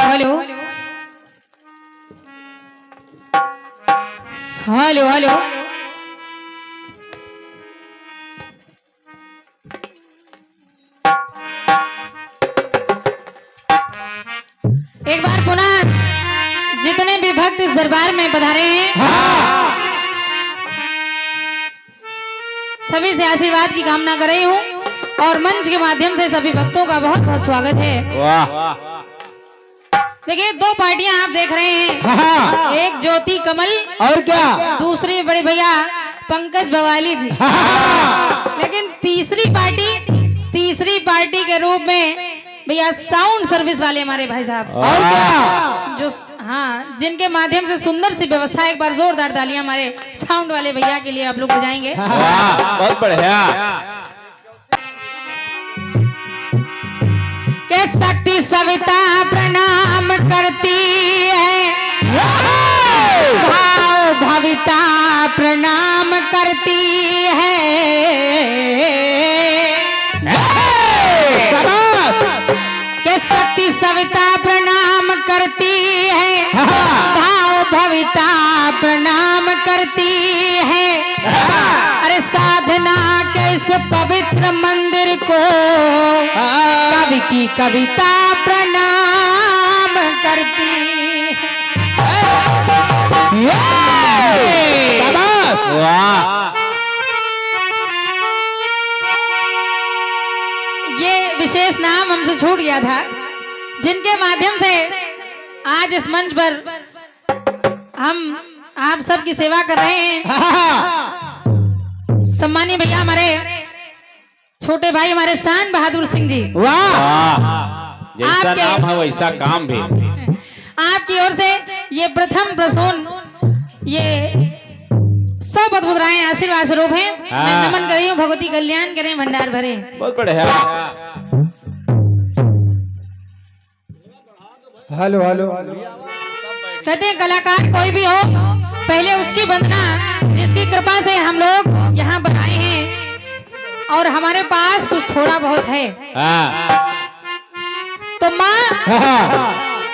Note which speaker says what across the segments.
Speaker 1: Hello hello hello. एक बार पुनः जितने भी भक्त इस दरबार में पधारे हैं, सभी से आशीर्वाद की कामना कर रही हूँ और मंच के माध्यम से सभी भक्तों का बहुत बहुत स्वागत है।
Speaker 2: वाह।
Speaker 1: देखिए, दो पार्टियां आप देख रहे हैं, एक ज्योति कमल
Speaker 2: और क्या,
Speaker 1: दूसरी बड़े भैया पंकज बवाली जी, लेकिन तीसरी पार्टी के रूप में भैया साउंड सर्विस वाले हमारे भाई साहब,
Speaker 2: और क्या,
Speaker 1: जो जिनके माध्यम से सुंदर सी व्यवस्था। एक बार जोरदार तालियां हमारे साउंड वाले भैया के लिए आप लोग बजाएंगे।
Speaker 2: बहुत बढ़िया।
Speaker 1: के शक्ति सविता प्रणाम करती है, भाव भविता प्रणाम करती है, के शक्ति सविता प्रणाम करती है, भाव भविता प्रणाम करती है। अरे साधना के इस पवित्र मंदिर को कवि की कविता प्रणाम करती है।
Speaker 2: वाह।
Speaker 1: ये विशेष नाम हमसे छूट गया था, जिनके माध्यम से आज इस मंच पर हम आप सबकी सेवा कर रहे हैं। सम्मानीय भैया हमारे छोटे भाई हमारे शान बहादुर सिंह जी,
Speaker 2: वाह। जैसा नाम है वैसा काम भी।
Speaker 1: आपकी ओर से ये प्रथम प्रसून ये सब अद्भुत राय आशीर्वाद स्वरूप है। मैं नमन कर रही हूँ, भगवती कल्याण करें, भंडार भरे।
Speaker 2: बहुत बढ़िया।
Speaker 3: Hello hello.
Speaker 1: कहते हैं कलाकार कोई भी हो, पहले उसकी वंदना जिसकी कृपा से हम लोग यहाँ पर आए हैं और हमारे पास कुछ थोड़ा बहुत है। तो माँ,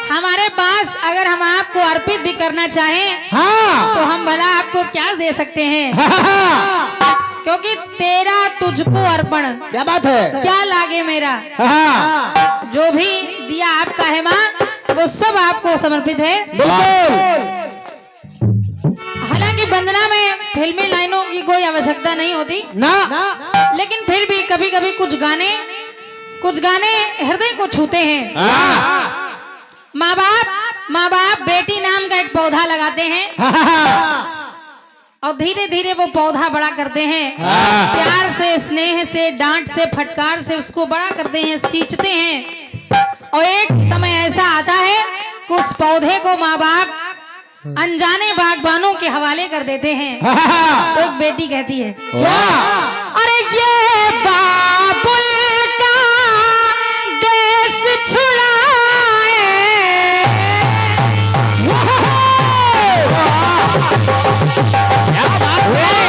Speaker 1: हमारे पास अगर हम आपको अर्पित भी करना चाहें तो हम भला आपको क्या दे सकते हैं, क्योंकि तेरा तुझको अर्पण,
Speaker 3: क्या बात है,
Speaker 1: क्या लागे मेरा। जो भी दिया आपका है माँ, वो सब आपको समर्पित है।
Speaker 3: बिल्कुल।
Speaker 1: हालांकि वंदना में फिल्मी लाइनों की कोई आवश्यकता नहीं होती
Speaker 3: ना,
Speaker 1: लेकिन फिर भी कभी कभी कुछ गाने हृदय को छूते हैं। माँ बाप बेटी नाम का एक पौधा लगाते हैं और धीरे धीरे वो पौधा बड़ा करते हैं। प्यार से, स्नेह से, डांट से, फटकार से उसको बड़ा करते हैं, सींचते हैं। और एक समय ऐसा आता है कि उस पौधे को माँ बाप अनजाने बागबानों के हवाले कर देते हैं। तो एक बेटी कहती है, अरे ये बाबुल का देश छुड़ाए, क्या बात है।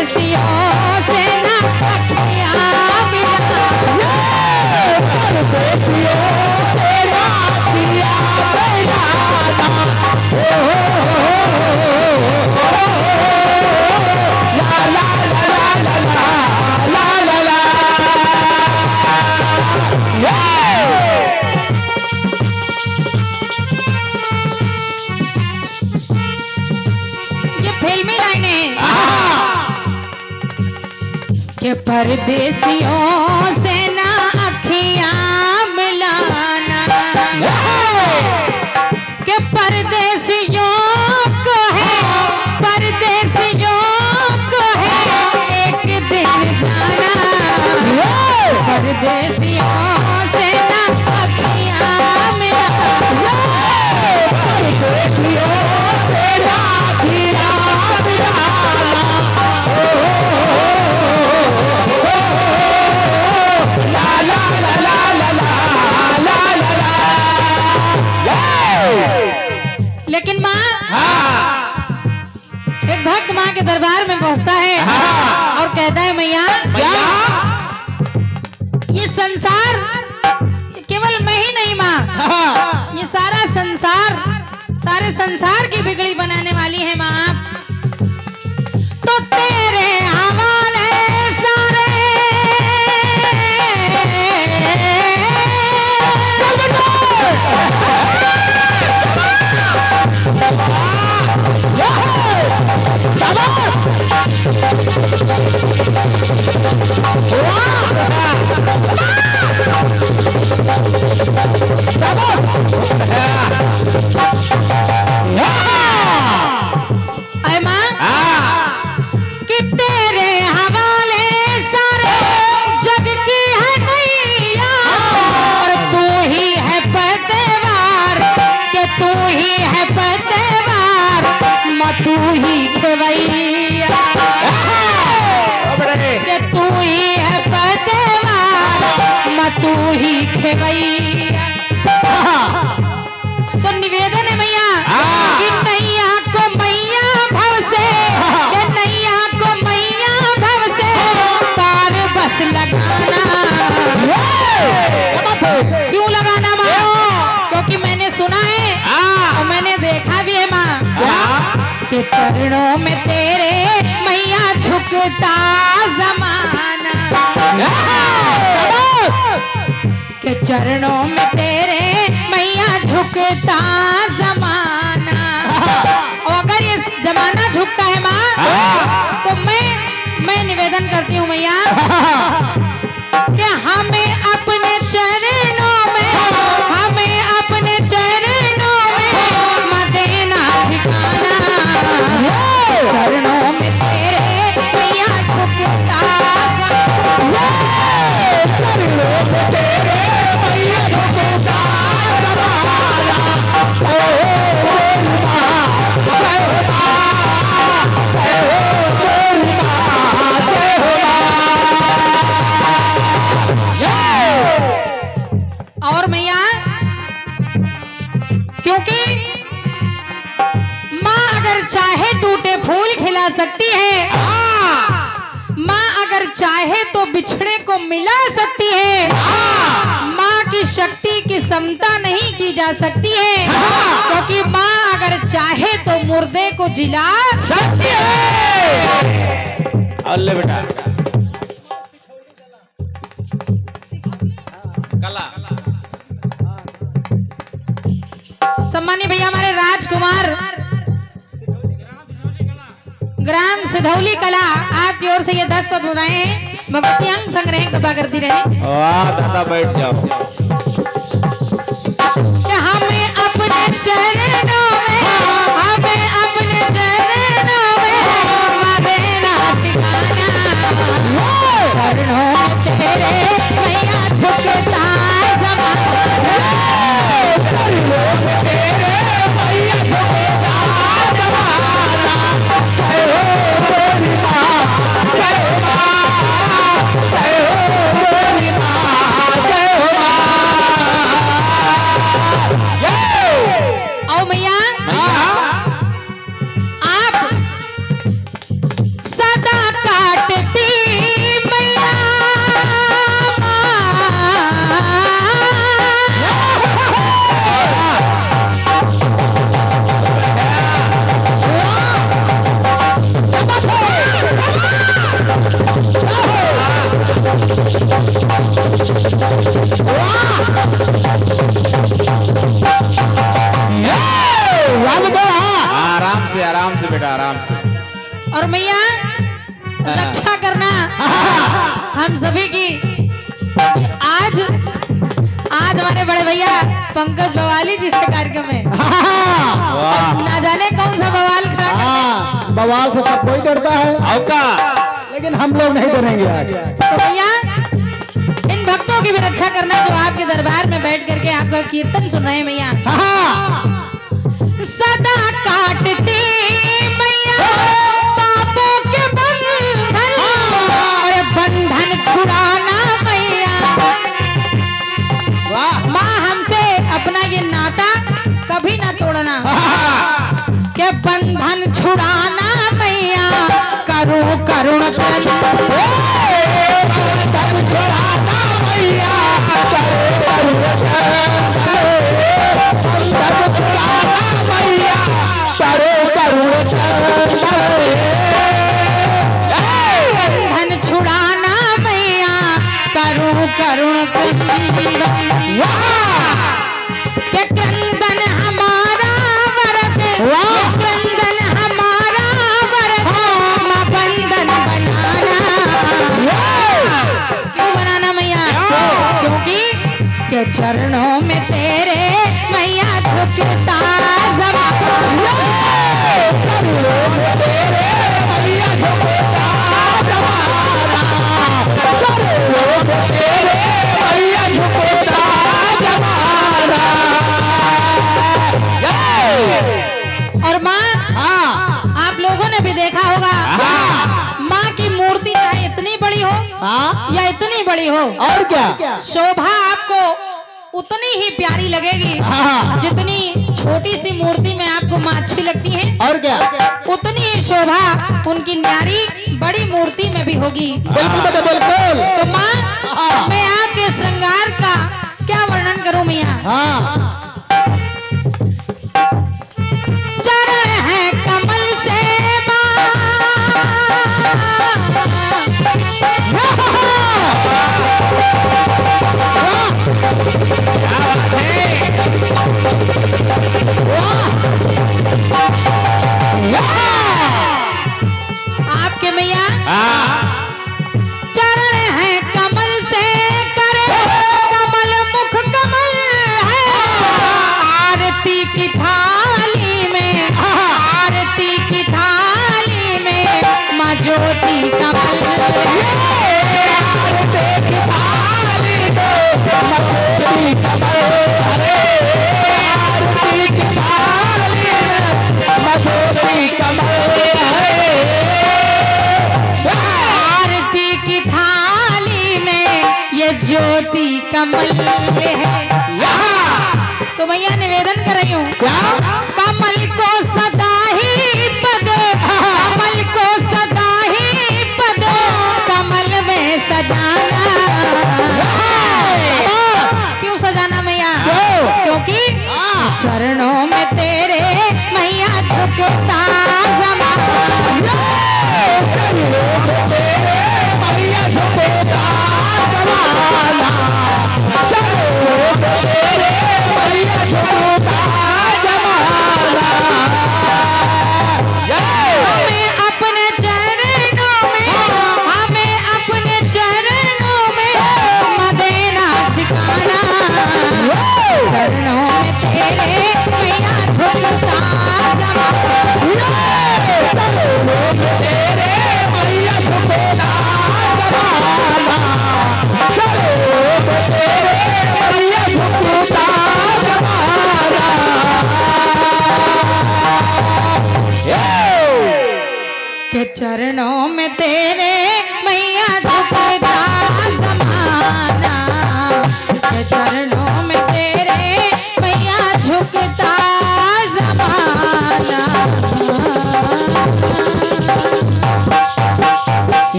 Speaker 1: परदेसियों से ना अखियां मिलाना,
Speaker 3: परदेसियों से ना अखियां मिलाना, ला ला ला ला ला ला ला ला।
Speaker 1: ये फिल्मी लाइनें हैं कि परदेसियों से ना अखियां मिलाना, कि परदेसियों को है, परदेसियों को है एक दिन जाना, परदेसियों से ना अखियां मिलाना,
Speaker 3: परदेसियों से ना अखियां मिलाना, ला ला ला ला ला ला ला ला।
Speaker 1: लेकिन माँ, एक भक्त माँ के दरबार में पहुंचता है और कहता है मैया, ये संसार ये केवल मैं ही नहीं माँ, ये सारा संसार, सारे संसार की बिगड़ी बनाने वाली है माँ आप। तो तेरे हवाले सारे अरे माँ, कि तेरे हवाले सारे जग की है नैया, और तू ही है पतवार, कि तू ही है पतवार, मैं तू ही खेवैया, कि तू ही है पतवार, मैं तू ही खेवैया। तो निवेदन है मैया कि नैया को मैया भव से, कि नैया को मैया भव से पार बस लगाना। क्यों लगाना माँ? क्योंकि मैंने सुना है और मैंने देखा भी है माँ कि चरणों में तेरे मैया झुकता जमाना, के चरणों में तेरे मैया झुकता जमाना। और अगर ये जमाना झुकता है माँ, तो मैं निवेदन करती हूँ मैया कि हमें अपने चरणों में, हमें अपने चरणों में मत देना ठिकाना, चरणों में तेरे मैया झुकता जमाना,
Speaker 3: चरणों में तेरे मैया झुकता जमाना,
Speaker 1: और मैया क्योंकि माँ अगर चाहे टूटे फूल खिला सकती है, माँ अगर चाहे तो बिछड़े को मिला सकती है, माँ की शक्ति की समता नहीं की जा सकती है, क्योंकि माँ अगर चाहे तो मुर्दे को जिला सकती है।
Speaker 2: अल्ले बेटा कला
Speaker 1: सम्मानित भैया हमारे राजकुमार ग्राम सिधौली कला आपकी ओर से ये 10 पद बुलाए हैं। भगवती अंग संग्रह कृपा करती रहे।
Speaker 2: वाह दादा बैठ जाओ।
Speaker 1: कि हमें अपने चरणों में, हमें अपने चरणों में देना ठिकाना, चरणों में तेरे मैया झुकता जमाना,
Speaker 3: चरणों में तेरे मैया झुकता जमाना, जय हो मेरी माँ, जय हो माँ, जय हो मेरी माँ, जय हो माँ।
Speaker 1: आओ मैया हम सभी की आज आज हमारे बड़े भैया पंकज बवाली जी से कार्यक्रम में
Speaker 2: वाह
Speaker 1: ना जाने कौन सा बवाल खड़ा करते हैं।
Speaker 3: बवाल से सब कोई डरता है,
Speaker 2: और का
Speaker 3: लेकिन हम लोग नहीं डरेंगे आज।
Speaker 1: तो भैया इन भक्तों की भी रक्षा करना जो आपके दरबार में बैठ करके आपका कीर्तन सुन रहे हैं भैया। सदा काटते मैया पापों के बंधन और बंधन छुड़ाना मैया। माँ हमसे अपना ये नाता कभी ना तोड़ना के बंधन छुड़ाना मैया करो करुण बंधन छुड़ाना मैया करो करुण के क्रंदन हमारा वरद ये क्रंदन हमारा वरद माँ बंधन बनाना। क्यों बनाना मैया? क्योंकि के चरणों में तेरे मैया झुकता ज़माना। और माँ आप लोगों ने भी देखा होगा माँ की मूर्ति चाहे इतनी बड़ी हो या इतनी बड़ी हो,
Speaker 3: और क्या,
Speaker 1: शोभा आपको उतनी ही प्यारी लगेगी जितनी छोटी सी मूर्ति में आपको माँ अच्छी लगती है।
Speaker 3: और क्या,
Speaker 1: उतनी ही शोभा उनकी न्यारी बड़ी मूर्ति में भी होगी।
Speaker 3: बिल्कुल बेटा बिल्कुल।
Speaker 1: तो माँ मैं आपके श्रृंगार का क्या वर्णन करूं मैया? चरण है कमल से आपके मैया चरण है कमल से करे कमल मुख कमल है। आरती की थाली में आरती की थाली में माँ ज्योति कमल आरती की थाली में ये ज्योति कमल है। तो भैया निवेदन कर रही हूँ कमल को सदा ही पद कमल को सदा ही पद कमल में सजाना। क्यों सजाना मैया? क्योंकि चरणों में तेरे मैया झुकता ज़माना।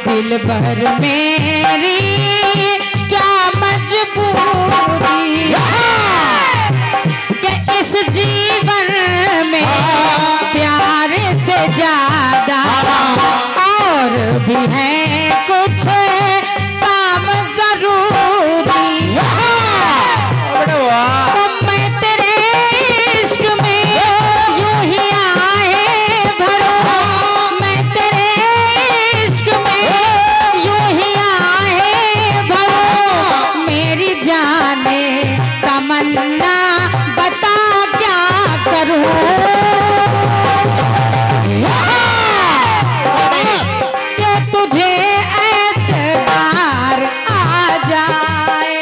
Speaker 1: दिल भर मेरी क्या मजबूरी कि इस जीवन में प्यार से ज्यादा और भी है कुछ काम जरूरी। तो मैं तेरे इश्क में यूं ही आहे भरो, मैं तेरे इश्क में यूं ही आहे भरो, मेरी जाने तमन्ना बता क्या करूं। कि तुझे एतबार आ जाए,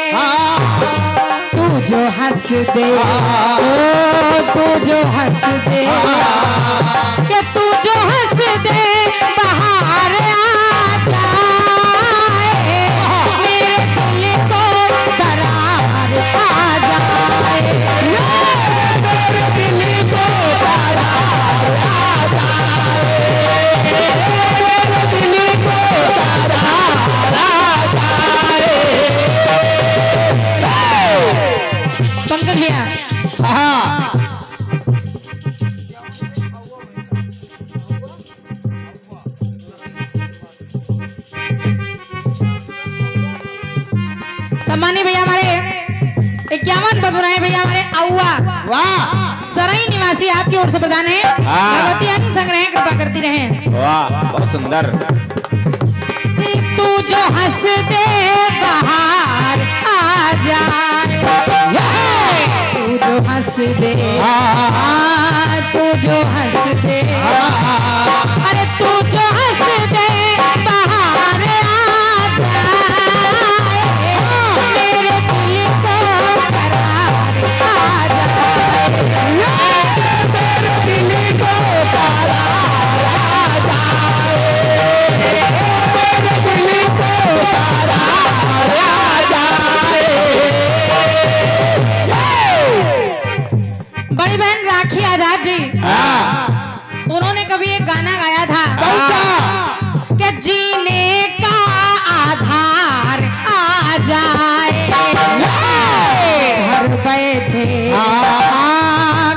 Speaker 1: तू जो हंस दे, ओ तू जो हंस दे, कि तू जो हंस दे बाहर आ जाए, मेरे दिल को करार आ जाए, मेरे दिल को करार आ जाए, मेरे दिल को करार आ जाए। पंकज भैया सम्मानी भैया हमारे 51 बबुराए भैया हमारे अव्वा सराई निवासी आपकी ओर से प्रदान है। भगवती अन्न संग्रह कृपा करती रहे।
Speaker 2: वाह बहुत सुंदर।
Speaker 1: तू जो हंस दे बाहर आ जाए, तू जो हंस दे, तू जो हंस दे, अरे तू जो हंस दे बाहर आ जाए, मेरे दिल को करार आ जाए, मेरे दिल को करार आ जाए, मेरे दिल को करार आ जाए। बड़ी बहन राखी आजाद जी उन्होंने कभी एक गाना गाया था कि जीने का आधार आ जाए, घर बैठे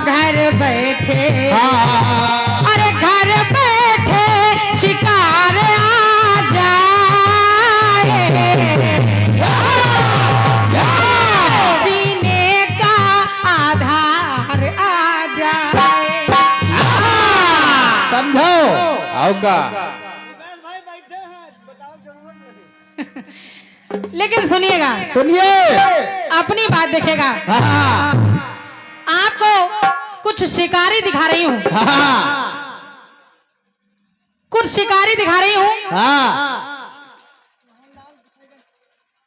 Speaker 1: घर बैठे, अरे घर बैठे शिकार आ जाए, जीने का आधार आ जाए।
Speaker 3: समझो
Speaker 2: आओ का
Speaker 1: लेकिन सुनिएगा,
Speaker 3: सुनिए
Speaker 1: अपनी बात देखेगा। आपको कुछ शिकारी दिखा रही हूँ, कुछ शिकारी दिखा रही हूँ।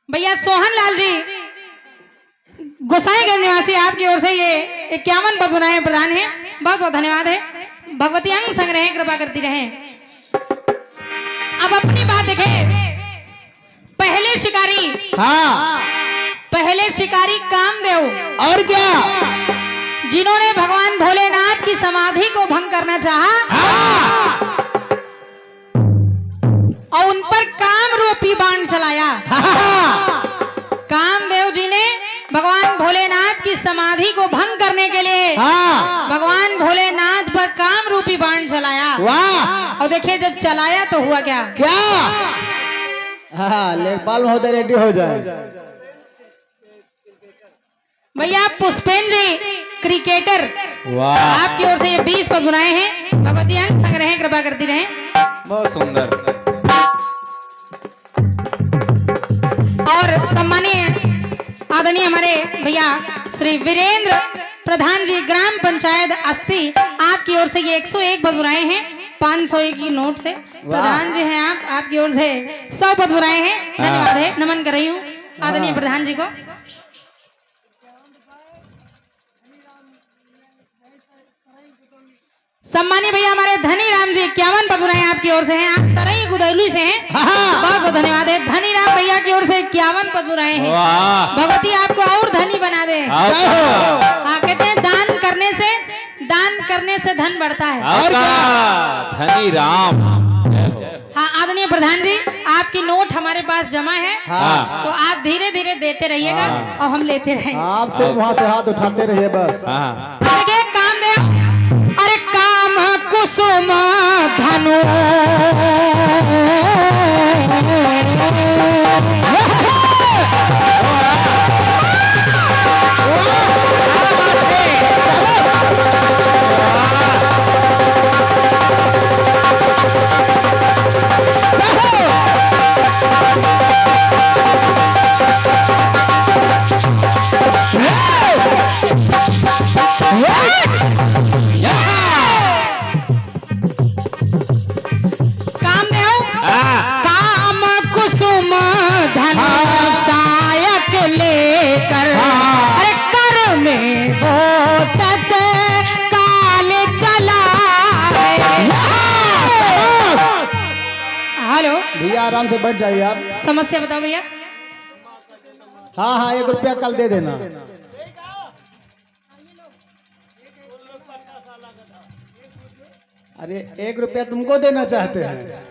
Speaker 1: भैया सोहन लाल जी गोसाईगंज निवासी आपकी ओर से ये 51 बबुराएं प्रदान है। बहुत बहुत धन्यवाद है। भगवती अंग संग्रह कृपा करती रहे। अब अपनी बात देखें। पहले शिकारी कामदेव,
Speaker 3: और क्या,
Speaker 1: जिन्होंने भगवान भोलेनाथ की समाधि को भंग करना चाहा और उन पर काम रूपी बाण चलाया। कामदेव जी ने भगवान भोलेनाथ की समाधि को भंग करने के लिए भगवान भोलेनाथ पर काम रूपी बाण चलाया।
Speaker 3: वाह,
Speaker 1: और देखिए जब चलाया तो हुआ क्या?
Speaker 3: लेखपाल महोदय रेडी हो जाए।
Speaker 1: भैया पुष्पेन जी क्रिकेटर,
Speaker 2: वाह
Speaker 1: आपकी ओर से ये 20 पद बुनाए हैं। भगवती अंग संग्रह कृपा करती रहे।
Speaker 2: बहुत सुंदर।
Speaker 1: और सम्मानीय आदरणीय हमारे भैया श्री वीरेंद्र प्रधान जी ग्राम पंचायत अस्थि, आपकी ओर से ये 101 पद बुनाए हैं 500 की नोट से। प्रधान जी हैं आप, आपकी ओर से 100 पद बुनाए हैं। धन्यवाद है, नमन कर रही हूँ आदरणीय प्रधान जी को। सम्मानीय भैया हमारे धनी राम जी 51 पद बुनाए आपकी ओर से हैं। आप सराई गुदौली से हैं, बहुत बहुत धन्यवाद है। धनी राम भैया की ओर से 51 पद बुनाए हैं। भगवती आपको और धनी बना दे। हाँ, कहते हैं दान करने से धन बढ़ता है।
Speaker 2: धनी राम।
Speaker 1: हाँ आदरणीय प्रधान जी, आपकी नोट हमारे पास जमा है,
Speaker 3: हाँ
Speaker 1: तो आप धीरे धीरे देते रहिएगा और हम लेते रहेंगे।
Speaker 3: आप सिर्फ वहाँ से हाथ उठाते रहिए बस।
Speaker 2: हाँ
Speaker 1: देखिए काम दे, अरे काम कुसुम धनु काम दे, काम कुसुम धनु सायक लेकर, अरे कर में वो तत काल चला है। हेलो
Speaker 3: भैया आराम से बैठ जाइए आप।
Speaker 1: समस्या बताओ भैया।
Speaker 3: हाँ हाँ 1 रुपया कल दे देना। अरे 1 रुपया तुमको देना चाहते हैं।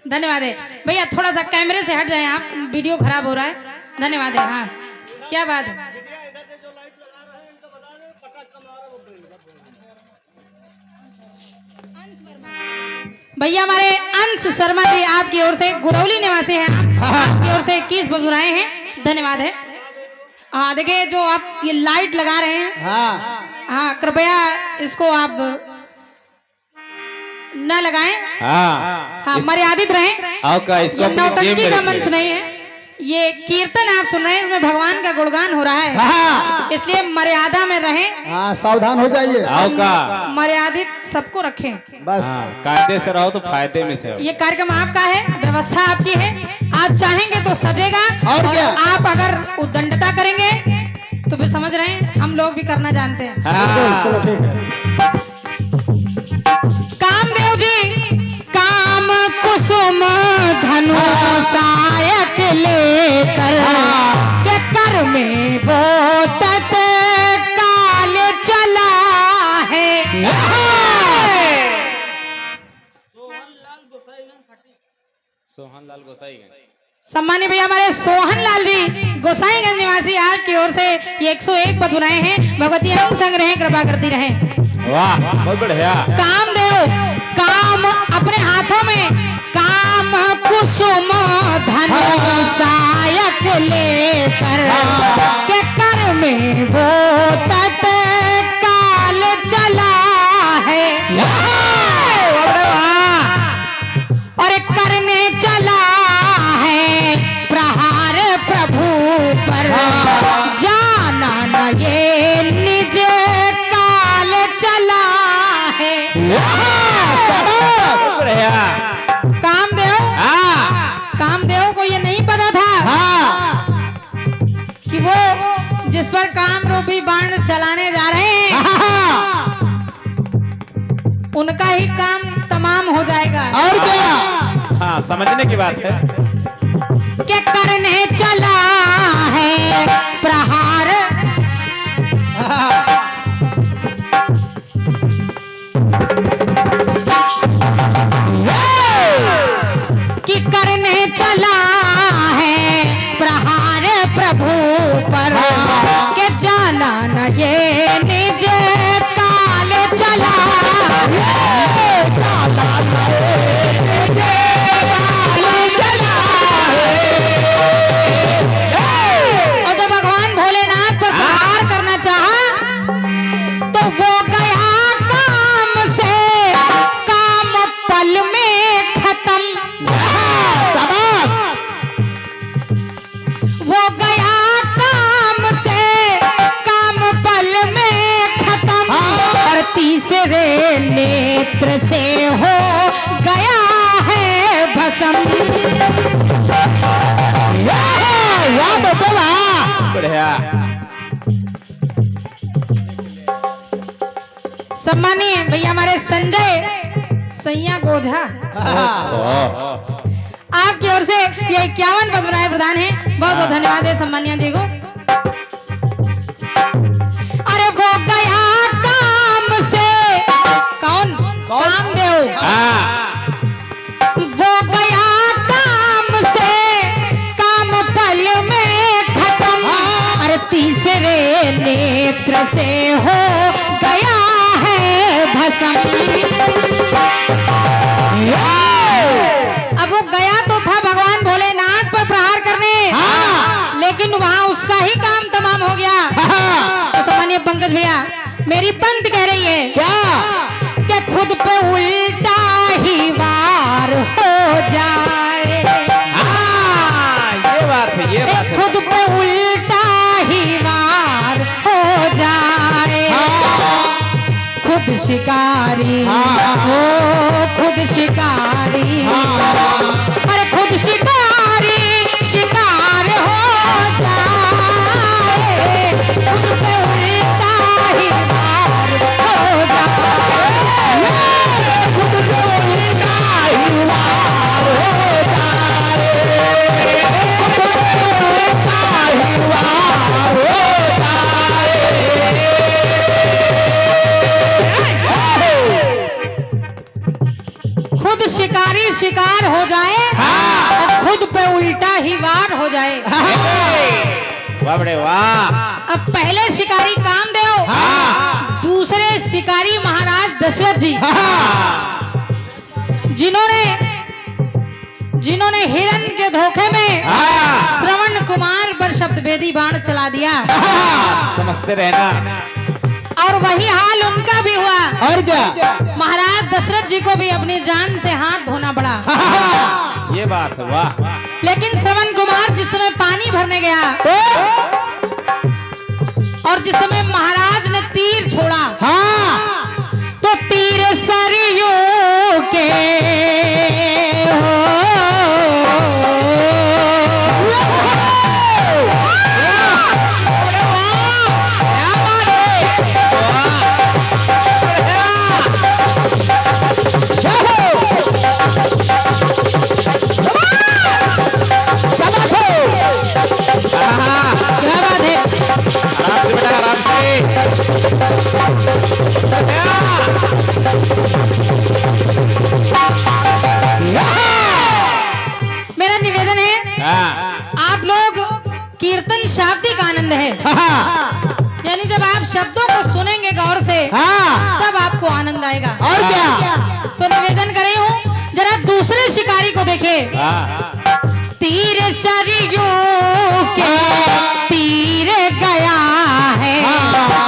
Speaker 1: धन्यवाद है भैया, थोड़ा सा कैमरे से हट जाए आप, वीडियो खराब हो रहा है। धन्यवाद है। हाँ क्या बात है। भैया हमारे अंश शर्मा जी आपकी ओर से, गुरौली निवासी हैं आप, आपकी ओर से 21 बबुराए हैं। धन्यवाद है। हाँ देखिए जो आप ये लाइट लगा रहे हैं,
Speaker 3: हाँ
Speaker 1: हाँ कृपया इसको आप न लगाएं। हाँ मर्यादित रहें।
Speaker 2: का इसको
Speaker 1: ये
Speaker 2: अपनी जेब
Speaker 1: नौटंकी
Speaker 2: में
Speaker 1: का
Speaker 2: रखिए।
Speaker 1: मंच नहीं है, ये कीर्तन आप सुन रहे हैं, इसमें भगवान का गुणगान हो रहा है,
Speaker 3: हाँ
Speaker 1: इसलिए मर्यादा में रहें,
Speaker 3: हाँ सावधान हो जाइए
Speaker 2: का
Speaker 1: मर्यादित सबको रखें।
Speaker 3: बस।
Speaker 2: कायदे से रहो तो फायदे में से रहो।
Speaker 1: ये कार्यक्रम आपका है, व्यवस्था आपकी है, आप चाहेंगे तो सजेगा,
Speaker 3: और क्या?
Speaker 1: आप अगर उद्दंडता करेंगे तो फिर समझ रहे हैं हम लोग भी करना जानते हैं।
Speaker 3: चलो ठीक है।
Speaker 1: कामदेव जी काम कुसुम धनु सायक लेकर, के कर में वो तत काल चला है।
Speaker 2: सोहनलाल गोसाईगंज।
Speaker 1: सम्मान्य भैया हमारे सोहन लाल जी गोसाईगंज निवासी आपकी ओर से ये 101 पद बुलाए हैं। भगवती अंग संग रहे, कृपा करती रहे।
Speaker 2: वाह बहुत बढ़िया।
Speaker 1: कामदेव काम अपने हाथों में काम कुसुम धनु सायक लेकर, के कर में वो तत काल चला है। और करने चला है प्रहार प्रभु पर, जाना न ये निज काल चला है।
Speaker 2: बढ़िया।
Speaker 1: कामदेव को ये नहीं पता था कि वो जिस पर काम रूपी बाण चलाने जा रहे हैं उनका ही काम तमाम हो जाएगा।
Speaker 3: और क्या?
Speaker 2: हाँ समझने की बात है।
Speaker 1: क्या करने चला है प्रहार, कि करने चला है प्रहार प्रभु पर, के जाना न ये निज काल चला। और जब भगवान भोलेनाथ पर प्रहार करना चाहा तो वो गया काम से काम पल में खत्म। वो गया काम से काम पल में खत्म, और तीसरे नेत्र से हो गया है भस्म।
Speaker 2: बढ़िया।
Speaker 1: सम्मानीय भैया हमारे संजय सैया गोझा आपकी ओर से ये 51 पद बनाए प्रदान है। बहुत बहुत धन्यवाद है सम्मानिया जी को। अरे वो गया का सूरज भैया, मेरी पंत कह रही है
Speaker 3: क्या
Speaker 1: कि खुद पे उल्टा ही वार हो जाए।
Speaker 2: ये बात है, ये बात है।
Speaker 1: खुद पे उल्टा ही वार हो जाए। खुद शिकारी हो, खुद शिकारी, अरे खुद शिकारी शिकार हो जाए। खुद पे उल्टा ही वार हो जाए।
Speaker 3: खुद पे उल्टा ही वार हो जाए। खुद पे उल्टा ही वार हो जाए।
Speaker 1: खुद शिकारी शिकार हो जाए और खुद पे उल्टा ही वार हो जाए।
Speaker 2: वाह बड़े वाह।
Speaker 1: अब पहले शिकारी कामदेव, दूसरे शिकारी महाराज दशरथ जी, जिन्होंने हिरण के धोखे में श्रवण कुमार पर शब्द भेदी बाण चला दिया।
Speaker 2: समझते रहना।
Speaker 1: और वही हाल उनका भी हुआ।
Speaker 3: और क्या
Speaker 1: महाराज दशरथ जी को भी अपनी जान से हाथ धोना पड़ा।
Speaker 2: ये बात है, वाह।
Speaker 1: लेकिन श्रवण कुमार जिस समय पानी भरने गया और जिस समय महाराज ने तीर छोड़ा, तो तीर सरयू के
Speaker 2: आराम से
Speaker 1: मेरा निवेदन है, आप लोग कीर्तन शाब्दिक आनंद है, यानी जब आप शब्दों को सुनेंगे गौर से तब आपको आनंद आएगा।
Speaker 3: और क्या
Speaker 1: तो निवेदन कर रही हूँ, जरा दूसरे शिकारी को देखे। तीर सरयू के तीर गया है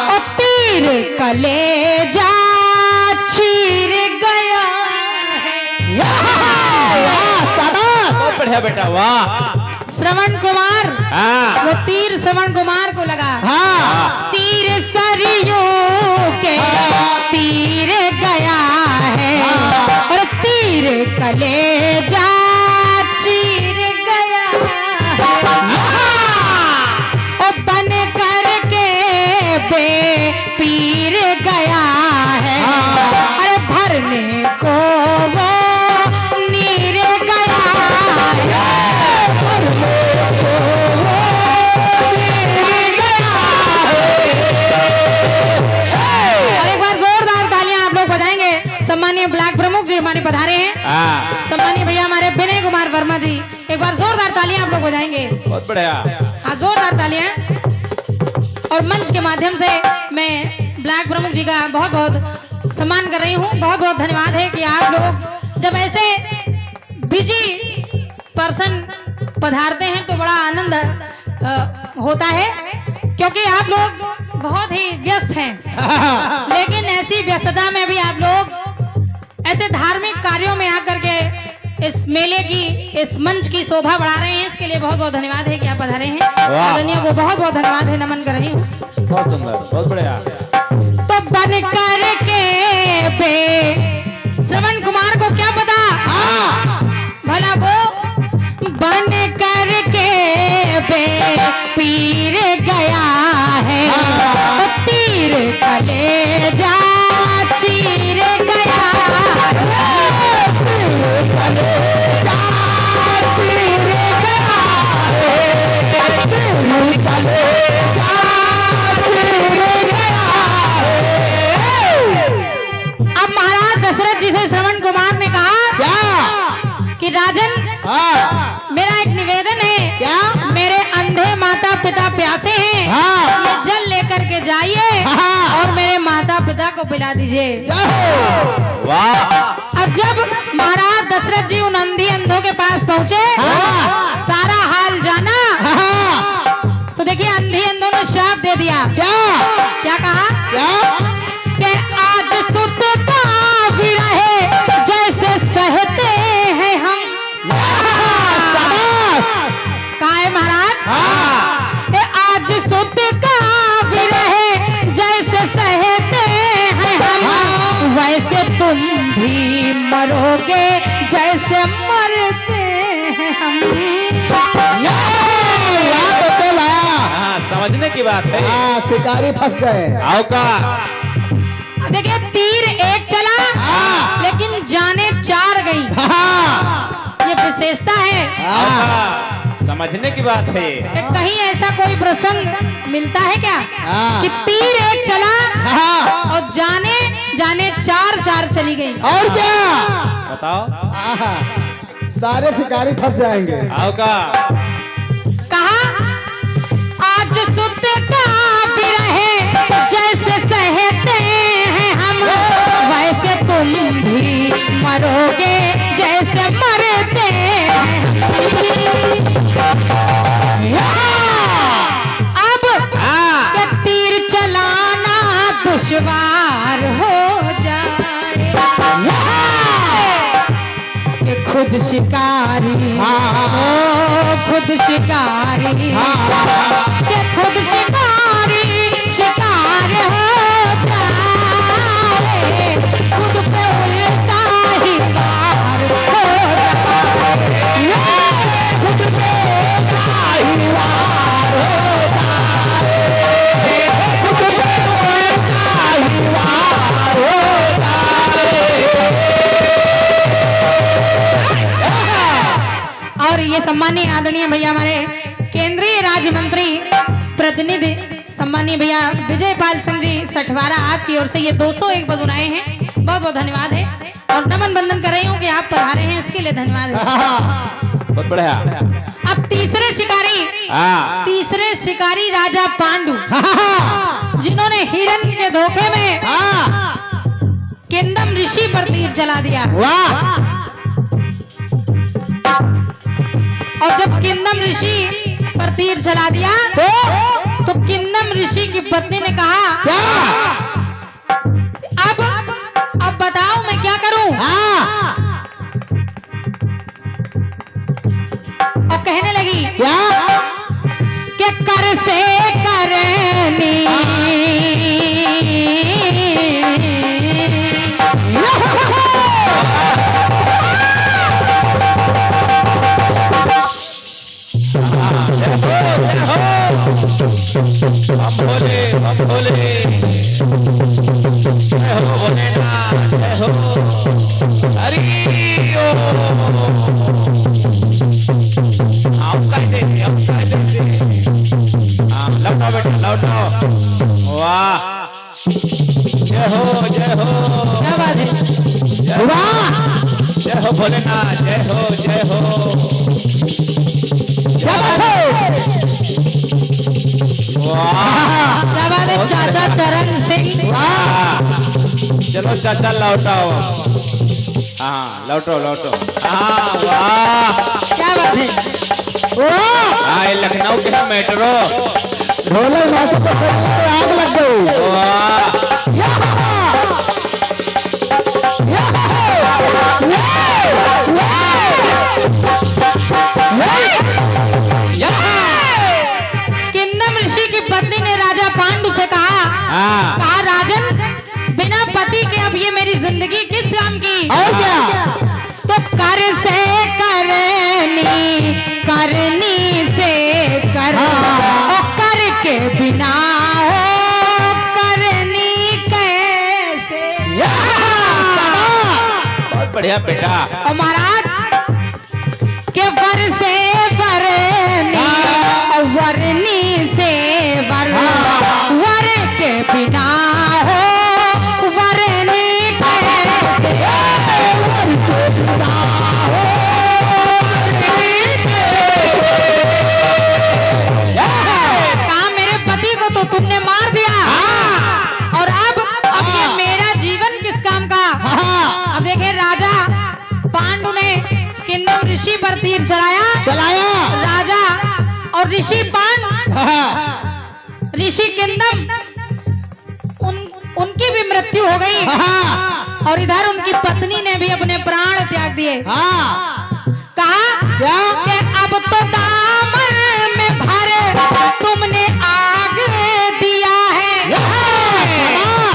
Speaker 1: और तीर कलेजा चीर गया है।
Speaker 2: बहुत बढ़िया बेटा, वाह।
Speaker 1: श्रवण कुमार, वो तीर श्रवण कुमार को लगा। तीर सरयू के तीर गया है और तीर कलेजा चीर गया और बन करके बेपीर गया है। अरे भरने को वो नीर गया है, भरने को वो नीर गया है। और एक बार जोरदार तालियां आप लोग बजाएंगे। सम्मानीय ब्लॉक प्रमुख जी हमारे पधारे हैं, सम्मानीय भैया हमारे विनय कुमार वर्मा जी, एक बार जोरदार तालियां आप लोग बजाएंगे।
Speaker 2: बहुत बढ़िया।
Speaker 1: हाँ, जोरदार तालियां। और मंच के माध्यम से मैं ब्लॉक प्रमुख जी का बहुत बहुत सम्मान कर रही हूँ। बहुत बहुत धन्यवाद है कि आप लोग जब ऐसे बिजी पर्सन पधारते हैं तो बड़ा आनंद होता है, क्योंकि आप लोग बहुत ही व्यस्त हैं। लेकिन ऐसी व्यस्तता में भी आप लोग ऐसे धार्मिक कार्यों में आकर के इस मेले की, इस मंच की शोभा बढ़ा रहे हैं। इसके लिए बहुत बहुत धन्यवाद है कि आप पधारे हैं। आदरणीयों को बहुत बहुत धन्यवाद है, नमन कर रही हूँ।
Speaker 2: बहुत सुंदर, बहुत बढ़िया।
Speaker 1: तो बन कर के बे श्रवण कुमार को क्या पता भला वो बन कर के बे पीर गया है, तीर कलेजा चीर गया दशरथ जी से श्रवण कुमार ने कहा कि राजन, मेरा एक निवेदन है।
Speaker 3: क्या?
Speaker 1: मेरे अंधे माता पिता प्यासे हैं, ये जल लेकर के जाइए और मेरे माता पिता को पिला दीजिए।
Speaker 2: वाह।
Speaker 1: अब जब महाराज दशरथ जी उन अंधी अंधों के पास पहुंचे, सारा हाल जाना, तो देखिए अंधी अंधों ने श्राप दे दिया। क्या कहा? कि आज सुत का विरह जैसे सहते हैं हम। कहा है महाराज? आज सुत का विरह जैसे सहते हैं हम, वैसे तुम भी मरोगे जैसे मरते हैं हम।
Speaker 2: समझने की बात है।
Speaker 3: शिकारी फंस गए।
Speaker 2: आओ का
Speaker 1: देखिए तीर एक चला लेकिन जाने चार गई। ये विशेषता है।
Speaker 2: आओ का समझने की बात है।
Speaker 1: कि कहीं ऐसा कोई प्रसंग मिलता है क्या कि तीर एक चला और जाने जाने चार चार चली गई।
Speaker 3: और क्या
Speaker 2: बताओ।
Speaker 3: सारे शिकारी फंस जाएंगे।
Speaker 2: आओ का
Speaker 1: कहा आज सुत का विरह जैसे सहते हैं हम, वैसे तुम भी मरोगे जैसे मरते हैं। अब के तीर चलाना दुश्वार हो जाए कि खुद शिकारी खुद शिकारी कि खुद शिकारी शिकार हो जाए, खुद पे उल्टा ही वार हो जाए, खुद पे उल्टा ही वार हो जाए, खुद पे उल्टा ही वार हो जाए। और ये सम्मानीय आदरणीय भैया हमारे केंद्रीय राज्य मंत्री प्रतिनिधि सम्मानीय भैया विजय पाल सिंह जी सठवारा, आपकी ओर से ये 201 बलुनाए हैं। बहुत बहुत धन्यवाद है और नमन बंदन कर रही हूँ कि आप पधारे हैं, इसके लिए धन्यवाद है।
Speaker 2: बहुत बढ़िया।
Speaker 1: अब तीसरे शिकारी राजा पांडु, जिन्होंने हिरण के धोखे में किंदम ऋषि पर तीर चला दिया। और जब किंदम ऋषि पर तीर चला दिया तो किंदम ऋषि की पत्नी ने कहा अब बताओ मैं क्या करूं। और कहने लगी कि कर से करनी
Speaker 2: बोले अरे लौटो बेटा लौटो। वाह जय हो जय हो।
Speaker 1: क्या बात है?
Speaker 2: जय हो भोलेनाथ, जय हो जय हो।
Speaker 1: क्या बात है चाचा चरण सिंह।
Speaker 2: चलो चाचा लौटाओ। हाँ लौटो लौटो। हाँ वाह
Speaker 1: क्या बात है?
Speaker 2: हाँ लखनऊ के मेट्रो
Speaker 3: ढोलक आग लग गई।
Speaker 2: वाह
Speaker 1: किंदम ऋषि की पत्नी ने राजा पांडु से कहा राजन, बिना पति के अब ये मेरी जिंदगी किस काम की।
Speaker 3: और क्या?
Speaker 1: तो कर से करनी करनी से कर करके बिना हो करनी कैसे।
Speaker 2: बहुत बढ़िया बेटा।
Speaker 1: और महाराज के वर से वरनी वरनी से वर वर के बिना हो वरनी कैसे। कहा मेरे पति को तो तुमने मार दिया और अब ये मेरा जीवन किस काम का। अब देखे राजा पांडु ने किंदम ऋषि पर तीर चलाया
Speaker 3: चलाया।
Speaker 1: राजा और ऋषि पांडु
Speaker 3: हाँ,
Speaker 1: ऋषि किंदम उनकी भी मृत्यु हो गई
Speaker 3: हाँ,
Speaker 1: और इधर उनकी पत्नी ने भी अपने प्राण त्याग दिए।
Speaker 3: हाँ,
Speaker 1: कहा
Speaker 3: क्या?
Speaker 1: कि अब तो दामन में भरे तुमने आग दिया है।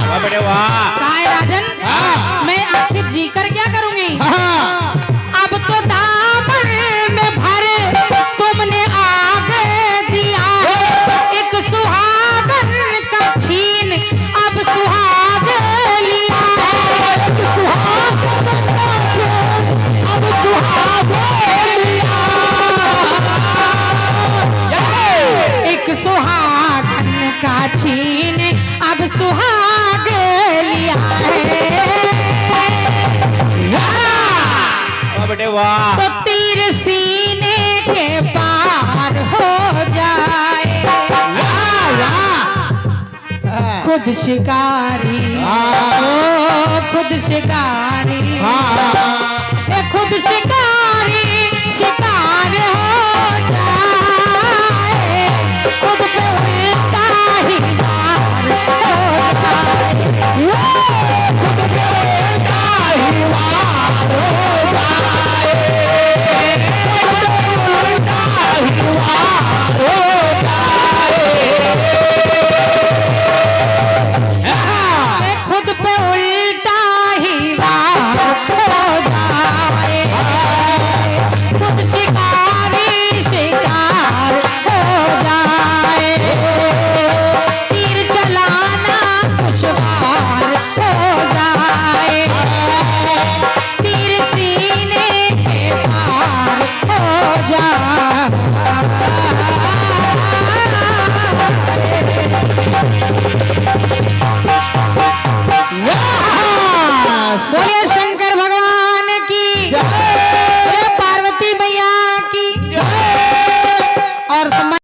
Speaker 2: वाह बेटे वाह।
Speaker 1: कहा है राजन,
Speaker 3: हाँ।
Speaker 1: मैं आखिर जी कर क्या करूंगी?
Speaker 3: हाँ,
Speaker 1: अब तो दामन में भरे तुमने आग दिया है। एक सुहागन का छीन अब सुहाग लिया है।
Speaker 3: अब सुहाग लिया।
Speaker 1: एक सुहागन का छीन अब सुहाग लिया है।
Speaker 2: वाह बेटे वाह।
Speaker 1: तो तीर सीने के पार हो जाए। खुद शिकारी,
Speaker 3: हाँ।
Speaker 1: ओ खुद शिकारी,
Speaker 3: हाँ,
Speaker 1: ए खुद शिकारी